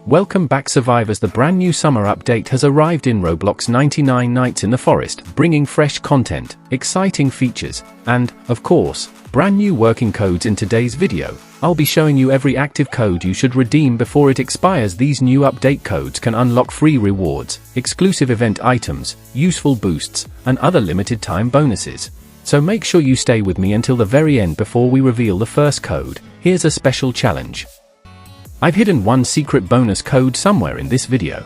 Welcome back survivors. The brand new summer update has arrived in Roblox 99 Nights in the Forest, bringing fresh content, exciting features, and, of course, brand new working codes. In today's video, I'll be showing you every active code you should redeem before it expires. These new update codes can unlock free rewards, exclusive event items, useful boosts, and other limited time bonuses. So make sure you stay with me until the very end before we reveal the first code. Here's a special challenge. I've hidden one secret bonus code somewhere in this video.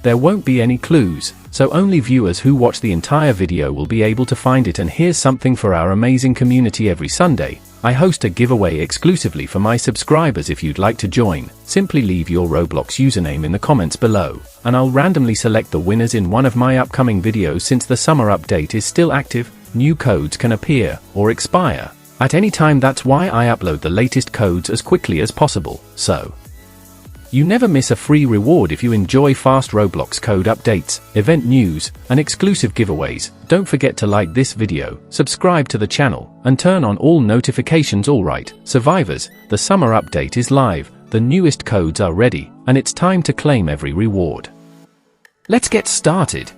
There won't be any clues, so only viewers who watch the entire video will be able to find it. And here's something for our amazing community. Every Sunday, I host a giveaway exclusively for my subscribers. If you'd like to join, simply leave your Roblox username in the comments below, and I'll randomly select the winners in one of my upcoming videos. Since the summer update is still active, new codes can appear or expire at any time. That's why I upload the latest codes as quickly as possible, so you never miss a free reward. If you enjoy fast Roblox code updates, event news, and exclusive giveaways, don't forget to like this video, subscribe to the channel, and turn on all notifications. Alright, survivors, the summer update is live, the newest codes are ready, and it's time to claim every reward. Let's get started.